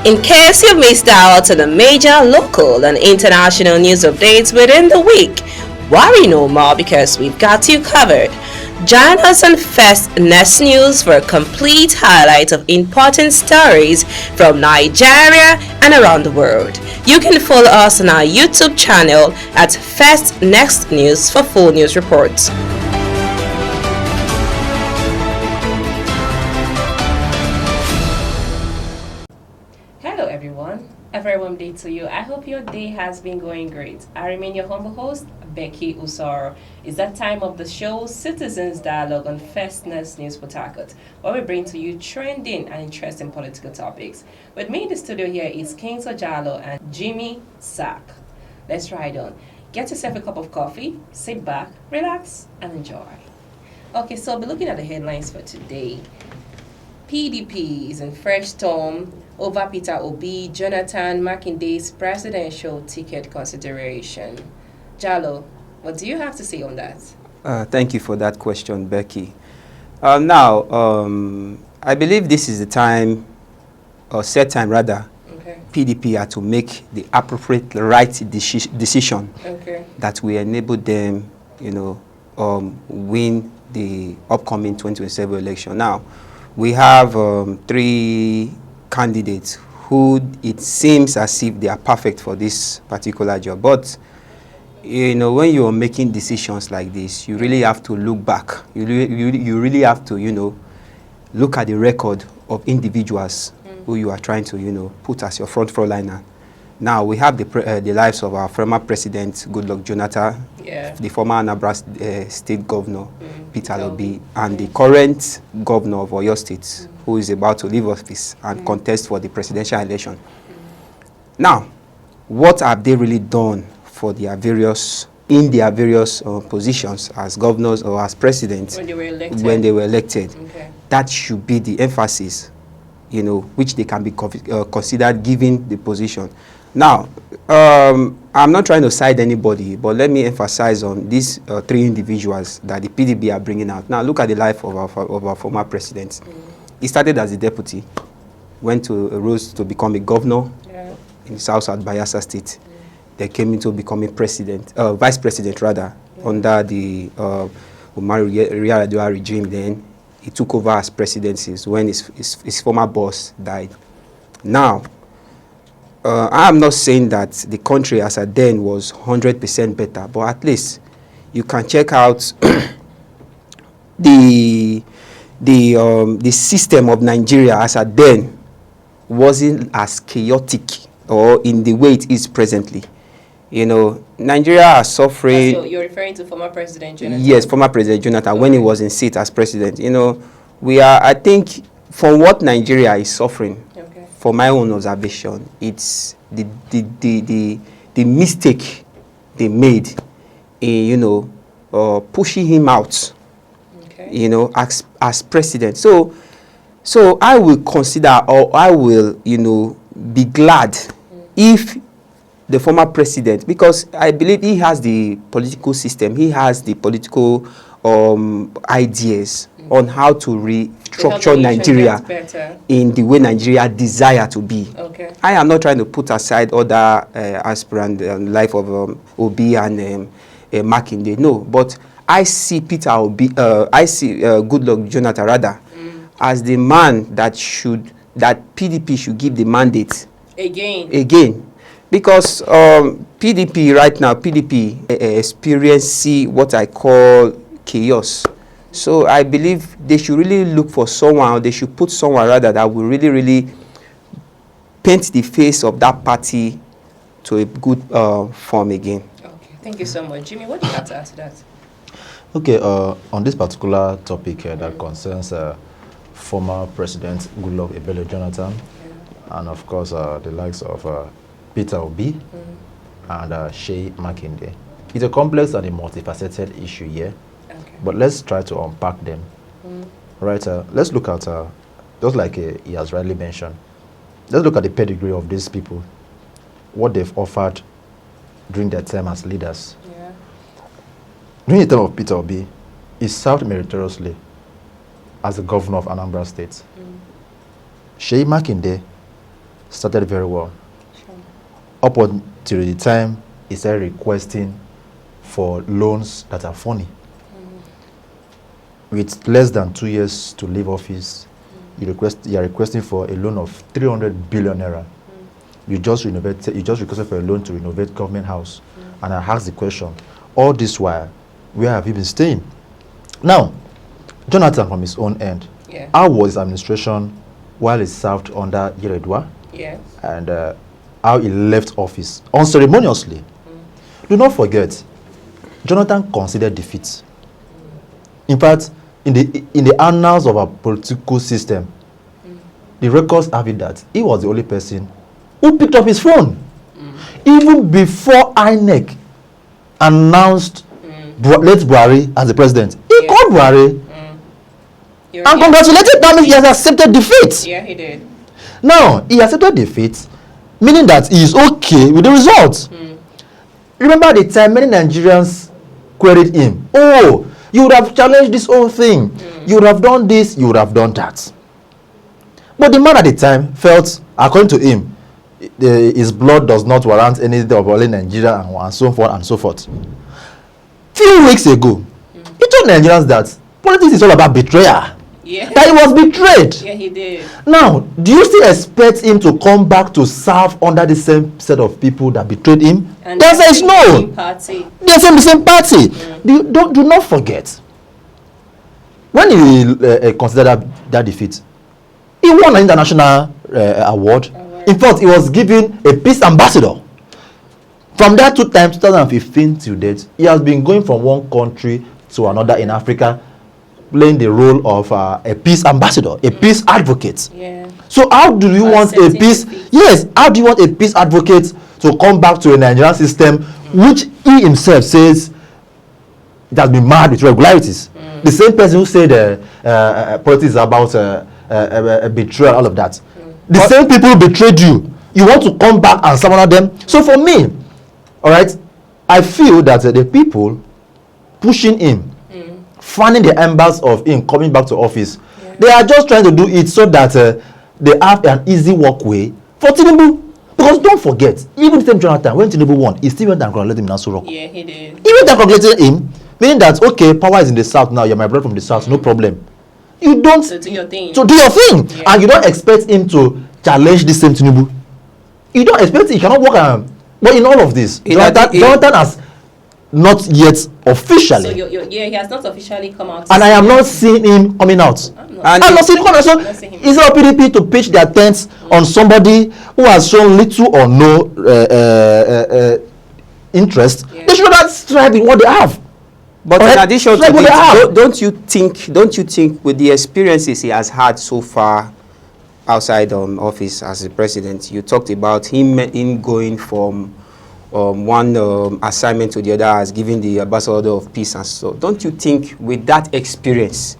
In case you missed out on the major local and international news updates within the week, worry no more because we've got you covered. Join us on First Next News for a complete highlight of important stories from Nigeria and around the world. You can follow us on our YouTube channel at First Next News for full news reports. Hello everyone, a very warm day to you. I hope your day has been going great. I remain your humble host, Becky Usoro. It's that time of the show, Citizens Dialogue on First Next News Port Harcourt, where we bring to you trending and interesting political topics. With me in the studio here is King Sojalo and Jimmy Sack. Let's ride on. Get yourself a cup of coffee, sit back, relax, and enjoy. Okay, so I'll be looking at the headlines for today. PDP is in fresh storm over Peter Obi, Jonathan Makinde's presidential ticket consideration. Jalo, what do you have to say on that? Thank you for that question, Becky. I believe this is the time, or set time rather, PDP are to make the appropriate right decision that will enable them, win the upcoming 2027 election. Now, we have three candidates who it seems as if they are perfect for this particular job. But, when you are making decisions like this, you really have to look back. You really have to, look at the record of individuals who you are trying to, put as your front liner. Now, we have the lives of our former president, Goodluck Jonathan, the former Anambra State Governor, Peter Obi, and the current governor of Oyo State, who is about to leave office and contest for the presidential election. Now, what have they really done for their various positions as governors or as presidents when they were elected? That should be the emphasis, which they can be considered given the position. Now, I'm not trying to side anybody, but let me emphasize on these three individuals that the PDP are bringing out. Now, look at the life of our former president. He started as a deputy, rose to become a governor in South Bayelsa State. They came into becoming vice president rather, under the Umaru Yar'Adua regime. Then he took over as presidency when his former boss died. Now, I am not saying that the country as at then was 100% better, but at least you can check out the system of Nigeria as at then wasn't as chaotic or in the way it is presently. Nigeria is suffering. So you're referring to former President Jonathan? Yes, former President Jonathan, when he was in seat as president. I think, from what Nigeria is suffering, for my own observation, it's the mistake they made in, pushing him out, as president. So I will consider, or I will, be glad if the former president, because I believe he has the political system, he has the political ideas on how to restructure Nigeria in the way Nigeria desire to be. I am not trying to put aside other aspirant life of Obi and Makinde. No, but I see Peter Obi, I see Goodluck Jonathan rather, as the man that PDP should give the mandate again. Because PDP right now, experiencing what I call chaos. So I believe they should really look for someone, they should put someone rather that will really, really paint the face of that party to a good form again. Okay, thank you so much. Jimmy, what do you have to add to that? Okay, on this particular topic that concerns former President Goodluck Ebele Jonathan, and of course the likes of Peter Obi and Sheyi Makinde. It's a complex and a multifaceted issue here, but let's try to unpack them. Right, let's look at, just like he has rightly mentioned, let's look at the pedigree of these people, what they've offered during their time as leaders. During the time of Peter Obi, he served meritoriously as the governor of Anambra State. Sheyi Makinde started very well. Up until the time he started requesting for loans that are funny. With less than 2 years to leave office, you are requesting for a loan of 300 billion naira. You just requested for a loan to renovate government house. And I asked the question, all this while, where have you been staying? Now, Jonathan from his own end, how was his administration while he served under Yeredua? Yes. And how he left office unceremoniously. Do not forget, Jonathan considered defeat. In fact, in the annals of our political system, the records have it that he was the only person who picked up his phone. Even before INEC announced late Buhari as the president, he called Buhari and congratulated him. He has accepted defeat. Yeah, he did. Now, he accepted defeat, meaning that he is okay with the results. Remember the time many Nigerians queried him, oh, you would have challenged this whole thing. You would have done this, you would have done that. But the man at the time felt, according to him, his blood does not warrant any of only Nigeria and so forth and so forth. Few weeks ago, he told Nigerians that politics is all about betrayal. Yeah. That he was betrayed. Yeah, he did. Now, do you still expect him to come back to serve under the same set of people that betrayed him? And The answer is no. Party. They're the same party. Do not forget. When he considered that defeat, he won an international award. In fact, he was given a peace ambassador. From that 2 times, 2015 till date, he has been going from one country to another in Africa, playing the role of a peace ambassador, a peace advocate. Yeah. So how do you want a peace? Yes, how do you want a peace advocate to come back to a Nigerian system which he himself says it has been marred with irregularities? The same person who said politics is about betrayal, all of that. The same people who betrayed you. You want to come back and summon them? So for me, all right, I feel that the people pushing him, fanning the embers of him coming back to office, they are just trying to do it so that they have an easy walkway for Tinubu. Because don't forget, even the same Jonathan, when Tinubu won, he still went and congratulated him in Aso Rock. Yeah, he did. He went and congratulated him, meaning that, okay, power is in the south now, you're my brother from the south, no problem. You don't... So do your thing. So do your thing. Yeah. And you don't expect him to challenge the same Tinubu. You don't expect it. You cannot work but in all of this, Jonathan has not yet officially. So he has not officially come out. And I am not seeing him coming out. I'm not seeing him coming out. So instead of PDP to pitch their tents on somebody who has shown little or no interest, they should not strive in what they have. But in addition to this, don't you think with the experiences he has had so far outside office as the president, you talked about him going from one assignment to the other as giving the ambassador of peace and so. Don't you think with that experience,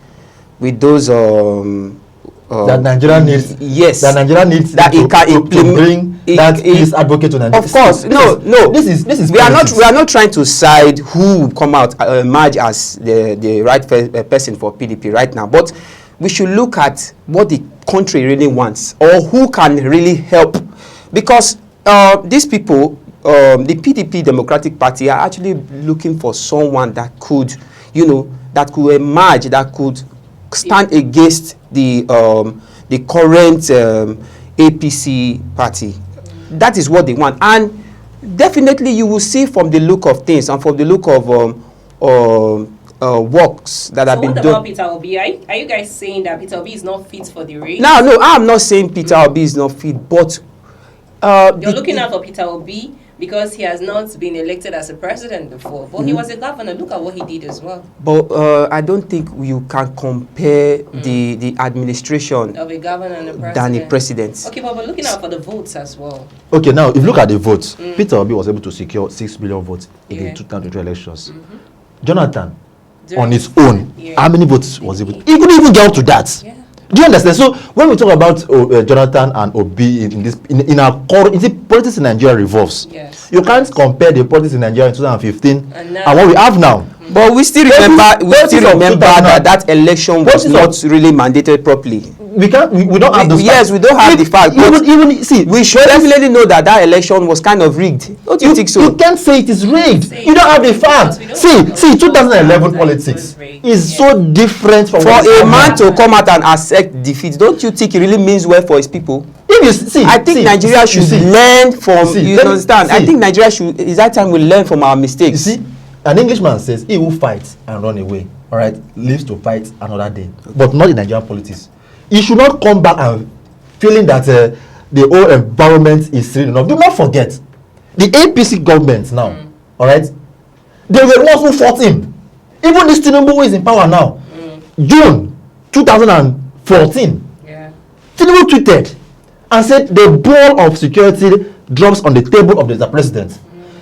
with those that Nigeria needs, yes, that Nigeria needs that to, it can to bring that peace advocate to Nigeria? Of course, no. This is we are not trying to side who will come out emerge as the right person for PDP right now, but we should look at what the country really wants or who can really help, because these people, the PDP Democratic Party, are actually looking for someone that could, that could emerge, that could stand against the current APC party. That is what they want, and definitely you will see from the look of things and from the look of works that have been done. What about Peter Obi? Are you guys saying that Peter Obi is not fit for the race? No, I'm not saying Peter Obi is not fit, but you're looking out for Peter Obi because he has not been elected as a president before, but he was a governor. Look at what he did as well. But I don't think you can compare the administration of a governor and a president than a president. Okay, but we're looking out for the votes as well. Okay, now if you look at the votes, Peter Obi was able to secure 6 billion votes in the 2023 elections. Jonathan, on his own, how many votes was he? He couldn't even get up to that. Yeah. Do you understand? So when we talk about Jonathan and Obi in our core, politics in Nigeria revolves. Yes. You can't compare the politics in Nigeria in 2015 and what we have now. But we still remember that election was not really mandated properly. We don't have those yes, facts. we don't have the fact. Even see, we should definitely know that election was kind of rigged. Don't you think so? You can't say it is rigged. You don't have the facts. See, 2011 politics is so different from for a man to come out and accept defeat. Don't you think it really means well for his people? If you see, I think Nigeria should learn from. You understand? I think Nigeria should. Is that time we learn from our mistakes? You see, an Englishman says, "He who fights and run away, all right, lives to fight another day." But not in Nigerian politics. You should not come back and feeling that the whole environment is serene enough. Do not forget, the APC government now, all right, they were the ones who fought him. Even this Tinubu who is in power now, June 2014, Tinubu tweeted and said the ball of security drops on the table of the president.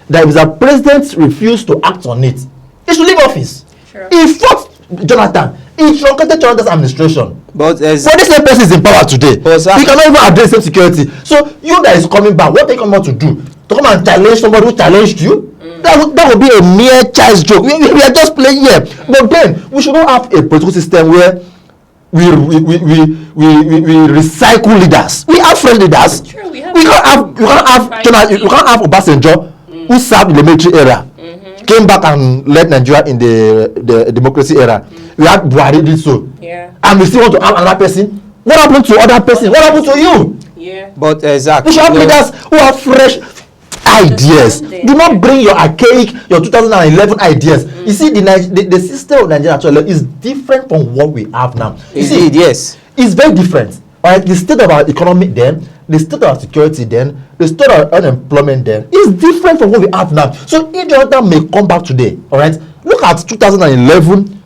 That if the president refused to act on it, he should leave office. Sure. He fought Jonathan. He truncated Jonathan's administration. But this same person is in power today. He cannot even address same security. So you that is coming back, what are you coming out to do? To come and challenge somebody who challenged you? That would be a mere child's joke. We are just playing here. But then we should not have a political system where we recycle leaders. We have fresh leaders. True, we can't have Obasanjo who served in the military era, came back and led Nigeria in the democracy era. We had Buhari did so. And we still want to have another person. What happened to other person? What happened to you? But exactly. We should have leaders who have fresh ideas. Do not bring your archaic, your 2011 ideas. You see, the system of Nigeria actually is different from what we have now. Yes. It's very different. All right, the state of our economy then, the state of our security then, the state of our unemployment then is different from what we have now. So if Jonathan may come back today, all right, look at 2011,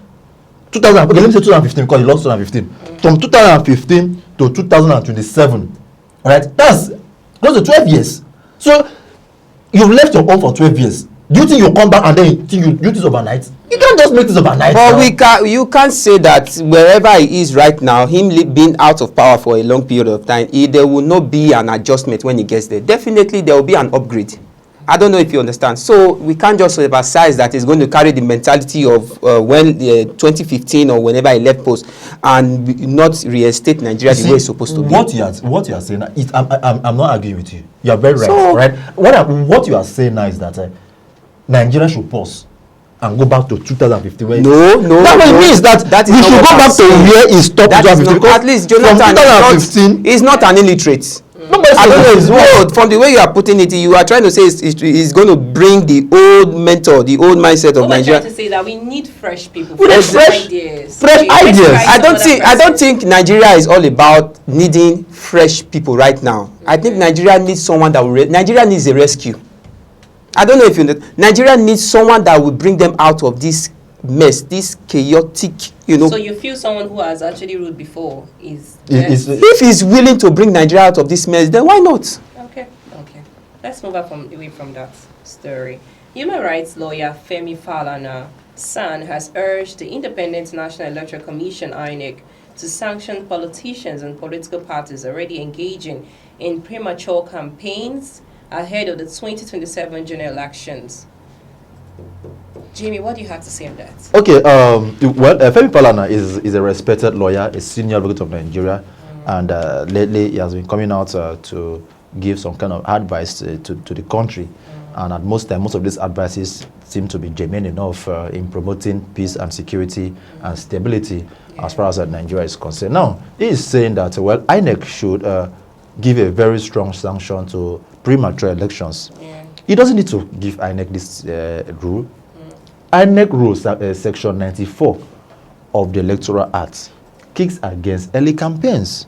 okay, let me say 2015 because he lost 2015. From 2015 to 2027, all right, that's close to 12 years. So you've left your home for 12 years. Do you think you'll come back and then you think you do this overnight? You can't just make this overnight. But you can't say that wherever he is right now, him being out of power for a long period of time, there will not be an adjustment when he gets there. Definitely there will be an upgrade. I don't know if you understand. So we can't just emphasize that he's going to carry the mentality of when 2015 or whenever he left post and not reinstate Nigeria the way it's supposed to be. What you are saying, I'm not arguing with you. You are very right. Right? What you are saying now is that Nigeria should pause and go back to 2015. No. That means that we should go back to where he stopped 2015. At least Jonathan is not an illiterate. I don't know. From the way you are putting it, you are trying to say it's going to bring the old mentor, the old mindset of Nigeria. We're trying to say that we need fresh people, fresh ideas. I don't think Nigeria is all about needing fresh people right now. I think Nigeria needs someone that will. Nigeria needs a rescue. I don't know if you know. Nigeria needs someone that will bring them out of this mess, this chaotic, So you feel someone who has actually ruled before if he's willing to bring Nigeria out of this mess, then why not? Okay. Let's move away from that story. Human rights lawyer Femi Falana's son has urged the Independent National Electoral Commission (INEC) to sanction politicians and political parties already engaging in premature campaigns ahead of the 2027 general elections. Jamie, what do you have to say on that? Okay, Femi Falana is a respected lawyer, a senior advocate of Nigeria, and lately he has been coming out to give some kind of advice to the country. And at most time, most of these advices seem to be germane enough in promoting peace and security and stability as far as Nigeria is concerned. Now, he is saying that, INEC should give a very strong sanction to premature elections. He doesn't need to give INEC this rule. INEC rules section 94 of the Electoral Act kicks against early campaigns.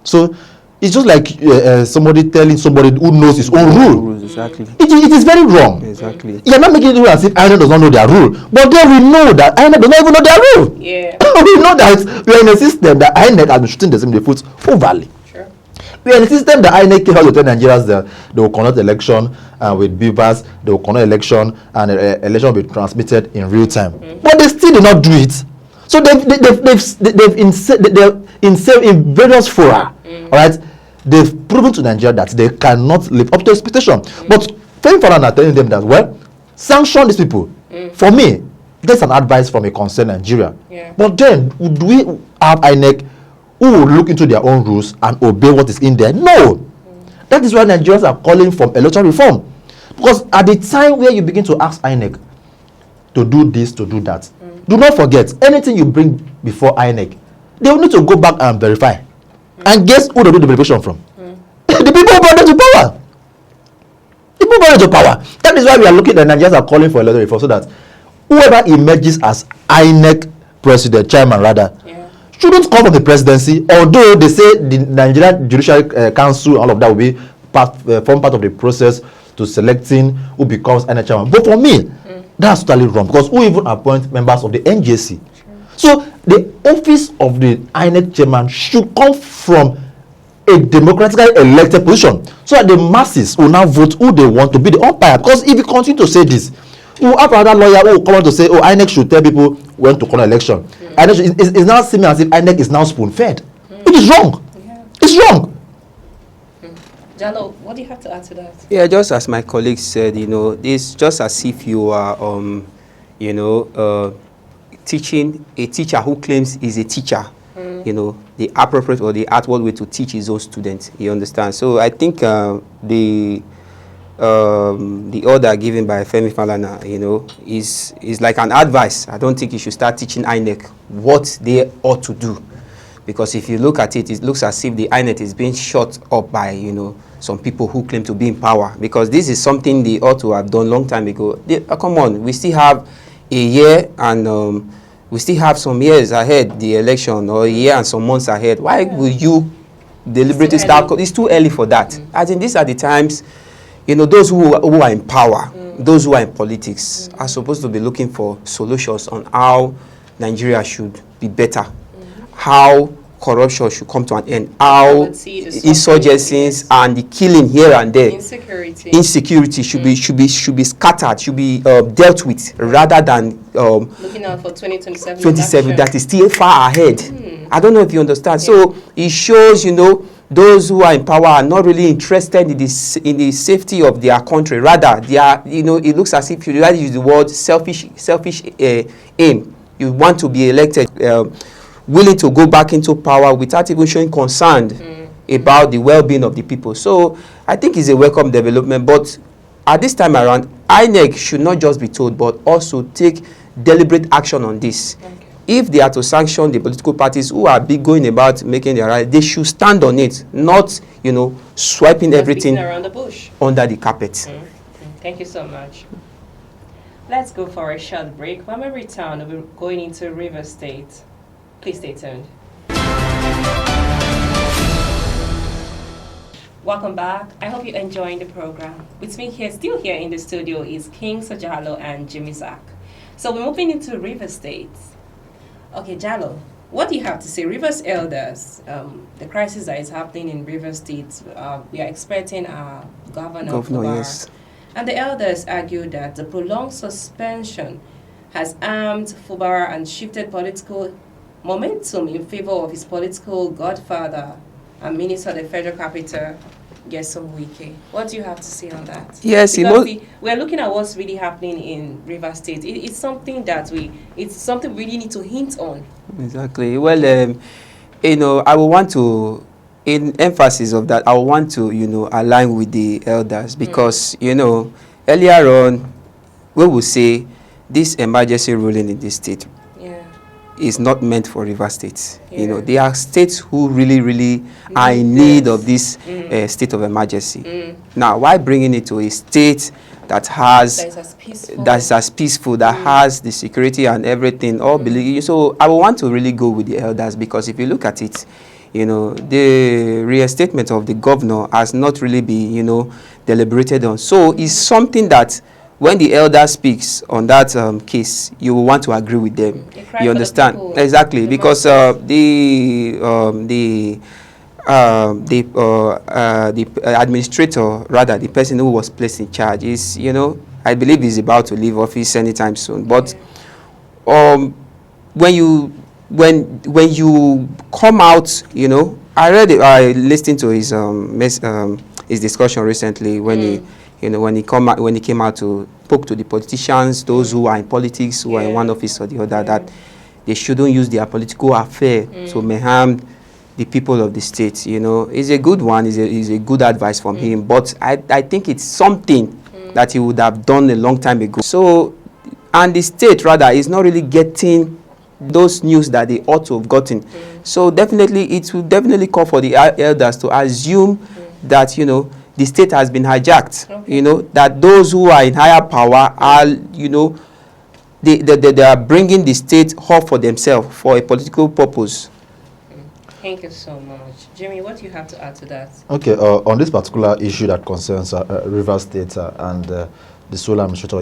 So it's just like somebody telling somebody who knows his own rule. Exactly. It is very wrong. Exactly. You're not making it as if INEC does not know their rule. But then we know that INEC does not even know their rule. We know that we are in a system that INEC has been shooting themselves in the foot overly. We are in a system that INEC came out to tell Nigerians that they will conduct election with beavers, they will conduct election, and election will be transmitted in real time. But they still did not do it. So they've in various fora, all right, they've proven to Nigeria that they cannot live up to expectation. But Femi Falana are telling them that, sanction these people. For me, That's an advice from a concerned Nigeria. Yeah. But then, do we have INEC who will look into their own rules and obey what is in there? No. That is why Nigerians are calling for electoral reform. Because at the time where you begin to ask INEC to do this, to do that, do not forget, anything you bring before INEC, they will need to go back and verify. And guess who they do the verification from? The people who brought them to power. The people brought them to power. That is why we are looking at Nigerians are calling for electoral reform, so that whoever emerges as INEC president, chairman rather, shouldn't come from the presidency, although they say the Nigerian Judicial Council, all of that will be form part of the process to selecting who becomes INEC chairman. But for me, that's totally wrong, because who even appoint members of the NJC? So the office of the INEC chairman should come from a democratically elected position, so that the masses will now vote who they want to be the umpire. Because if you continue to say this, you will have another lawyer who will come out to say, oh, INEC should tell people when to call an election. It's now seeming as if INEC is now spoon-fed, which is wrong. It's wrong. Jalo, what do you have to add to that? Yeah, just as my colleague said, it's just as if you are, teaching a teacher who claims he's a teacher. The appropriate or the outward way to teach his own students. You understand? So I think the order given by Femi Falana, is like an advice. I don't think you should start teaching INEC what they ought to do, because if you look at it, it looks as if the INEC is being shut up by some people who claim to be in power, because this is something they ought to have done long time ago. Come on, we still have a year and we still have some years ahead, the election, or a year and some months ahead. Why will you deliberately start? It's too early for that. I think these are the times, those who are in power, those who are in politics, are supposed to be looking for solutions on how Nigeria should be better, how corruption should come to an end, how insurgencies and the killing here and there, insecurity should be scattered, should be dealt with, rather than looking out for 2027 that is still far ahead. I don't know if you understand. So it shows, those who are in power are not really interested in the safety of their country. Rather, they are, it looks as if you rather use the word selfish aim. You want to be elected, willing to go back into power without even showing concern about the well-being of the people. So I think it's a welcome development. But at this time around, INEC should not just be told, but also take deliberate action on this. If they are to sanction the political parties who are going about making their right, they should stand on it, not, swiping everything around the bush under the carpet. Thank you so much. Let's go for a short break. When we return, we'll be going into Rivers State. Please stay tuned. Welcome back. I hope you're enjoying the program. With me here, still here in the studio, is King Sajalo and Jimmy Zach. So we're moving into Rivers State. Okay, Jalo, what do you have to say? Rivers elders, the crisis that is happening in Rivers State, we are expecting our governor yes. And the elders argue that the prolonged suspension has armed Fubara and shifted political momentum in favor of his political godfather and Minister of the Federal Capital, Nyesom Wike. What do you have to say on that? Yes, we're looking at what's really happening in Rivers State. It's something that we really need to hint on. Exactly. Well, I will want to, in emphasis of that, I will want to, align with the elders, because, earlier on, we will say this emergency ruling in this state is not meant for Rivers State. There are states who really are in need of this state of emergency. Now, why bringing it to a state that is as peaceful, that has the security and everything? So I want to really go with the elders, because if you look at it, the reinstatement of the governor has not really been, deliberated on. So it's something that, when the elder speaks on that case, you will want to agree with them. You understand? Exactly, because the administrator, rather the person who was placed in charge, is, I believe he's about to leave office anytime soon. But when you come out, I listened to his discussion recently when You know, when he came out to spoke to the politicians, those who are in politics, who are in one office or the other, that they shouldn't use their political affair to mayhem the people of the state. You know, it's a good one. It's a good advice from him. But I think it's something that he would have done a long time ago. So, and the state rather is not really getting those news that they ought to have gotten. So definitely, it will definitely call for the elders to assume that, you know, the state has been hijacked. You know, that those who are in higher power are, you know, they are bringing the state up for themselves for a political purpose. Thank you so much. Jimmy, what do you have to add to that? Okay, on this particular issue that concerns River State and the sole administrator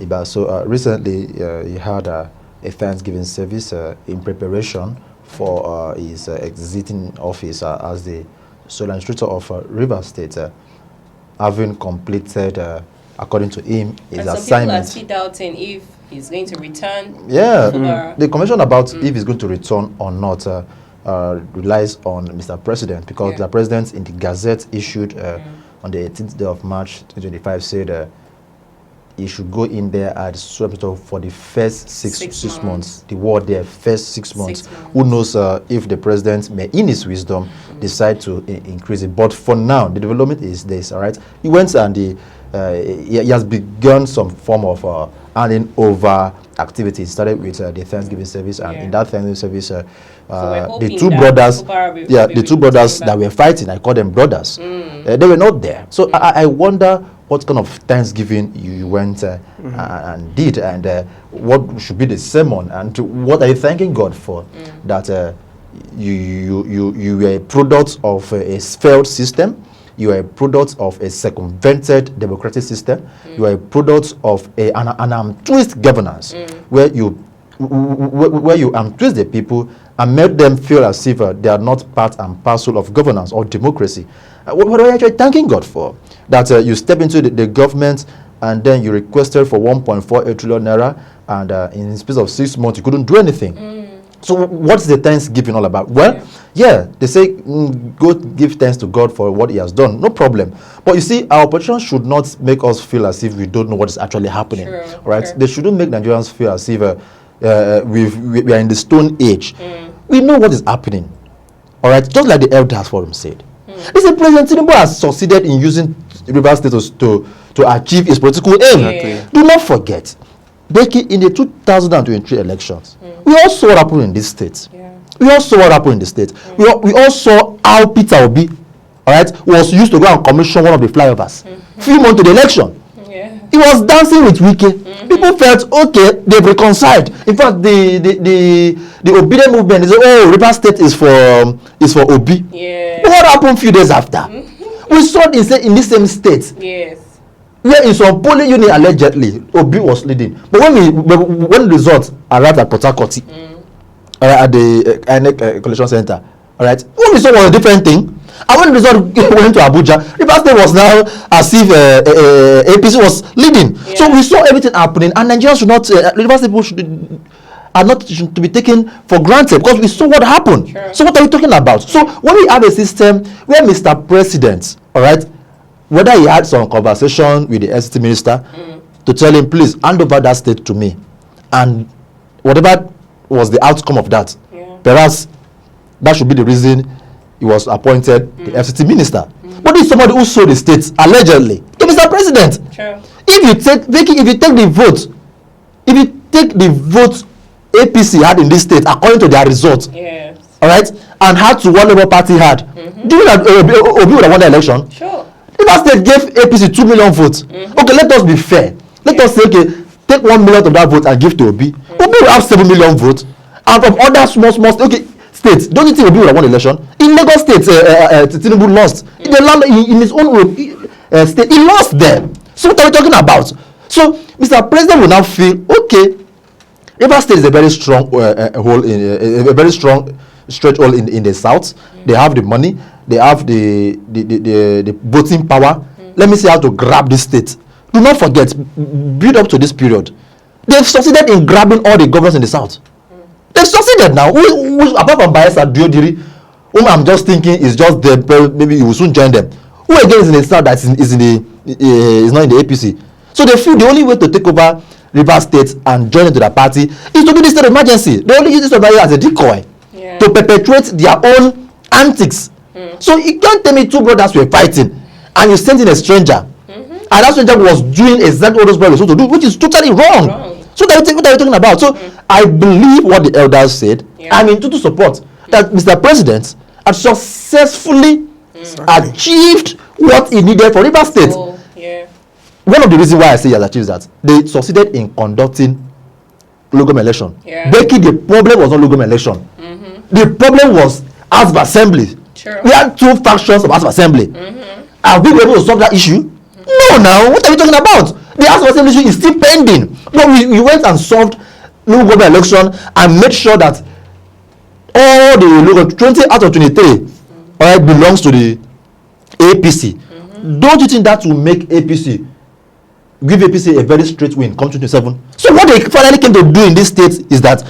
Iba. So recently he had a Thanksgiving service in preparation for his exiting office as the sole administrator of River State, having completed, according to him, his and assignment. Some people are still doubting if he's going to return. Yeah, the convention about if he's going to return or not relies on Mr. President, because the President in the Gazette issued on the 18th day of March 2025 said he should go in there as substitute for the first six months. The word there, first 6 months. Who knows if the President may, in his wisdom, decide to increase it. But for now, the development is this, all right? He went and he has begun some form of handing over activity. It started with the Thanksgiving service, and in that Thanksgiving service, the two brothers that were fighting, I call them brothers, they were not there. So I wonder what kind of Thanksgiving you went and did, and what should be the sermon, and what are you thanking God for? That you were a product of a failed system. You are a product of a circumvented democratic system. You are a product of an untwist governance, where you untwist the people and make them feel as if they are not part and parcel of governance or democracy. What are you actually thanking God for? That you step into the government and then you requested for 1.48 trillion naira, and in the space of 6 months you couldn't do anything. So what's the thanksgiving all about? Well, they say go give thanks to God for what he has done. No problem. But you see, our opposition should not make us feel as if we don't know what is actually happening. Right? They shouldn't make Nigerians feel as if we are in the Stone Age. We know what is happening. All right? Just like the Elders Forum said. They say President Tinubu has succeeded in using River Status to achieve his political aim. Do not forget, Becky, in the 2023 elections, we all saw what happened in this state. We all saw what happened in the state. We all saw how Peter Obi, all right, was used to go and commission one of the flyovers. Few months to the election, he was dancing with Wike. People felt okay, they've reconciled. In fact, the obedient movement is, oh, River State is for Obi. But what happened a few days after? We saw it in this same state. Where in some polling unit allegedly Obi was leading, but when the results arrived at Port Harcourt, at the INEC collection center, all right, what we saw was a different thing. And when the result went to Abuja, River State was now as if APC was leading. So we saw everything happening, and Nigerians should not, River State people are not to be taken for granted, because we saw what happened. So what are we talking about? So when we have a system where Mr. President, all right, whether he had some conversation with the ST minister to tell him, please hand over that state to me, and whatever was the outcome of that, perhaps that should be the reason he was appointed the FCT minister. But this is somebody who sold the state allegedly to Mr. President. If you take the vote APC had in this state according to their results, all right, and had to what Labour Party had, do you know that Obi would have won the election? River State gave APC 2 million votes. Okay, let us be fair. Let us say, okay, take 1 million of that vote and give to Obi. Obi will have 7 million votes. And from other small states, don't you think Obi would have won the election? In Lagos State, Tinubu lost. In his own state, he lost there. So what are we talking about? So Mr. President will now feel, okay, River State is a very strong a very strong stretch hole in the south. They have the money. They have the voting power. Let me see how to grab this state. Do not forget, build up to this period, they've succeeded in grabbing all the governors in the south. They've succeeded now. Apart from Bayelsa Diodiri, whom I'm just thinking is just there, maybe he will soon join them. Who again is in the south that is in is not in the APC. So they feel the only way to take over Rivers State and join into the party is to do this state of emergency. They only use this state of emergency as a decoy to perpetuate their own antics. So you can't tell me two brothers were fighting and you sent in a stranger, and that stranger was doing exactly what those brothers were supposed to do, which is totally wrong. So what are you talking about? So I believe what the elders said. I'm in total support that Mr. President has successfully achieved what he needed for Rivers State. One of the reasons why I say he has achieved that, they succeeded in conducting local election. Becky, the problem was not local election. The problem was House of Assembly. We had two factions of House of Assembly. Have we been able to solve that issue? No, now. What are we talking about? The House of Assembly issue is still pending. But we went and solved local government election and made sure that all the local 20 out of 23 belongs to the APC. Don't you think that will make APC give APC a very straight win come 2027? So what they finally came to do in this state is that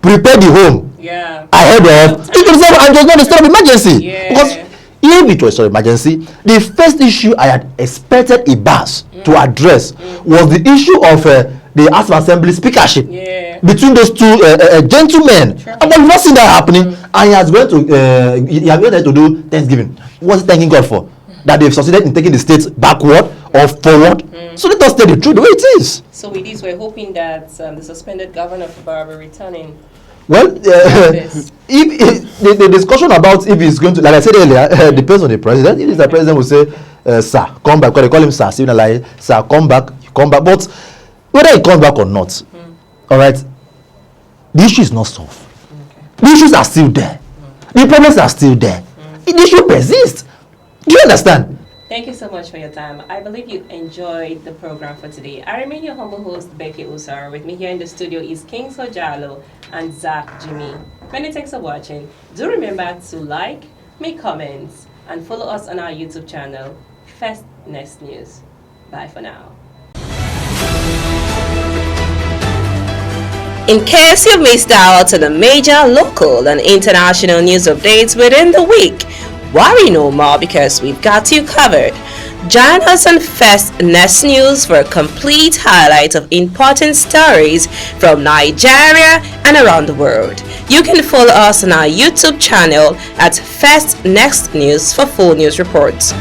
prepare the home ahead of 2027 and just not a state of emergency. Because if it was a state of emergency, the first issue I had expected Ibas to address was the issue of the House of Assembly speakership between those two gentlemen. And we've not seen that happening. And he has went to do Thanksgiving. What's he thanking God for? That they've succeeded in taking the states backward or forward. So let us tell the truth the way it is. So with this, we're hoping that the suspended governor of Barbara returning. Well, if the discussion about if he's going to, like I said earlier, depends on the president. If the president will say, "Sir, come back," because they call him Sir, like, "Sir, come back, come back." But whether he comes back or not, all right, the issue is not solved. The issues are still there. The problems are still there. The issue persists. Do you understand? Thank you so much for your time. I believe you enjoyed the program for today. I remain your humble host, Becky Usar. With me here in the studio is King Sojalo and Zach Jimmy. Many thanks for watching. Do remember to like, make comments, and follow us on our YouTube channel, First Next News. Bye for now. In case you've missed out on the major local and international news updates within the week, worry no more because we've got you covered. Join us on First Next News for a complete highlight of important stories from Nigeria and around the world. You can follow us on our YouTube channel at First Next News for full news reports.